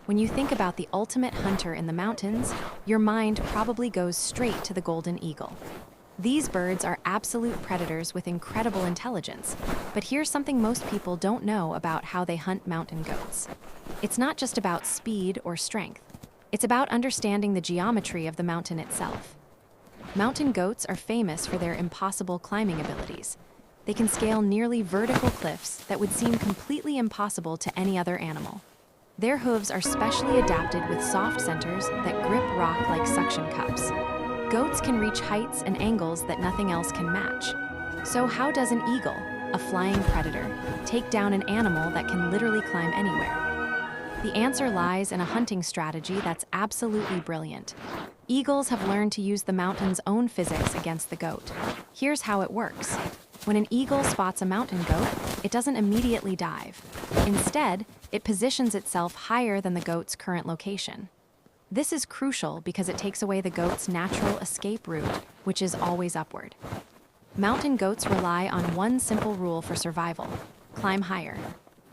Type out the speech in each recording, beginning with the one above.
When you think about the ultimate hunter in the mountains, your mind probably goes straight to the golden eagle. These birds are absolute predators with incredible intelligence, but here's something most people don't know about how they hunt mountain goats. It's not just about speed or strength. It's about understanding the geometry of the mountain itself. Mountain goats are famous for their impossible climbing abilities. They can scale nearly vertical cliffs that would seem completely impossible to any other animal. Their hooves are specially adapted with soft centers that grip rock like suction cups. Goats can reach heights and angles that nothing else can match. So how does an eagle, a flying predator, take down an animal that can literally climb anywhere? The answer lies in a hunting strategy that's absolutely brilliant. Eagles have learned to use the mountain's own physics against the goat. Here's how it works. When an eagle spots a mountain goat, it doesn't immediately dive. Instead, it positions itself higher than the goat's current location. This is crucial because it takes away the goat's natural escape route, which is always upward. Mountain goats rely on one simple rule for survival: climb higher.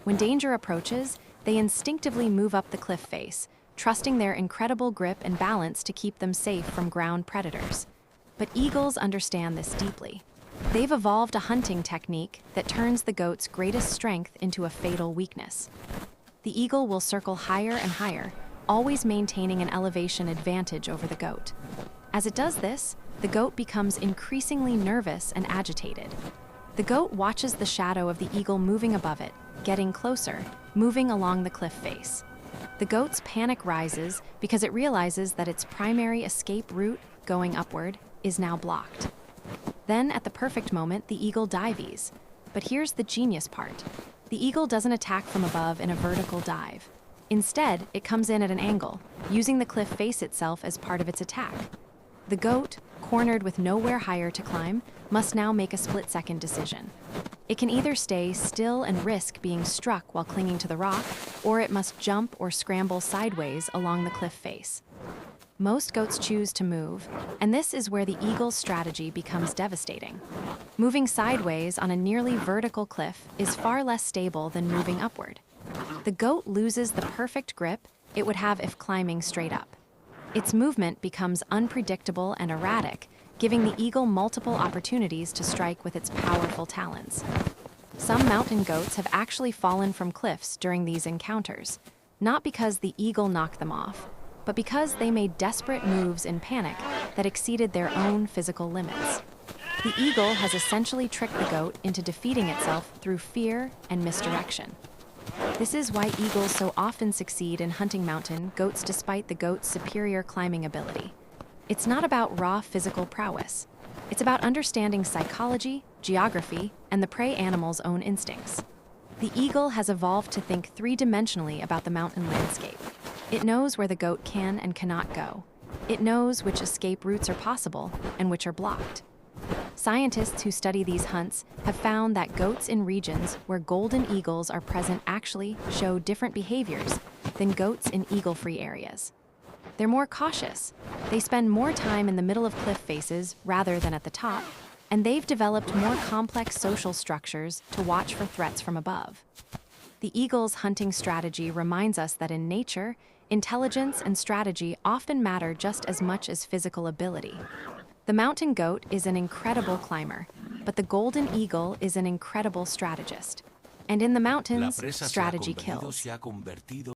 When danger approaches, they instinctively move up the cliff face, trusting their incredible grip and balance to keep them safe from ground predators. But eagles understand this deeply. They've evolved a hunting technique that turns the goat's greatest strength into a fatal weakness. The eagle will circle higher and higher, always maintaining an elevation advantage over the goat. As it does this, the goat becomes increasingly nervous and agitated. The goat watches the shadow of the eagle moving above it, getting closer, moving along the cliff face. The goat's panic rises because it realizes that its primary escape route, going upward, is now blocked. Then, at the perfect moment, the eagle dives. But here's the genius part. The eagle doesn't attack from above in a vertical dive. Instead, it comes in at an angle, using the cliff face itself as part of its attack. The goat, cornered with nowhere higher to climb, must now make a split-second decision. It can either stay still and risk being struck while clinging to the rock, or it must jump or scramble sideways along the cliff face. Most goats choose to move, and this is where the eagle's strategy becomes devastating. Moving sideways on a nearly vertical cliff is far less stable than moving upward. The goat loses the perfect grip it would have if climbing straight up. Its movement becomes unpredictable and erratic, giving the eagle multiple opportunities to strike with its powerful talons. Some mountain goats have actually fallen from cliffs during these encounters, not because the eagle knocked them off, but because they made desperate moves in panic that exceeded their own physical limits. The eagle has essentially tricked the goat into defeating itself through fear and misdirection. This is why eagles so often succeed in hunting mountain goats despite the goat's superior climbing ability. It's not about raw physical prowess. It's about understanding psychology, geography, and the prey animal's own instincts. The eagle has evolved to think three-dimensionally about the mountain landscape. It knows where the goat can and cannot go. It knows which escape routes are possible and which are blocked. Scientists who study these hunts have found that goats in regions where golden eagles are present actually show different behaviors than goats in eagle-free areas. They're more cautious. They spend more time in the middle of cliff faces rather than at the top, and they've developed more complex social structures to watch for threats from above. The eagle's hunting strategy reminds us that in nature, intelligence and strategy often matter just as much as physical ability. The mountain goat is an incredible climber, but the golden eagle is an incredible strategist. And in the mountains, strategy kills.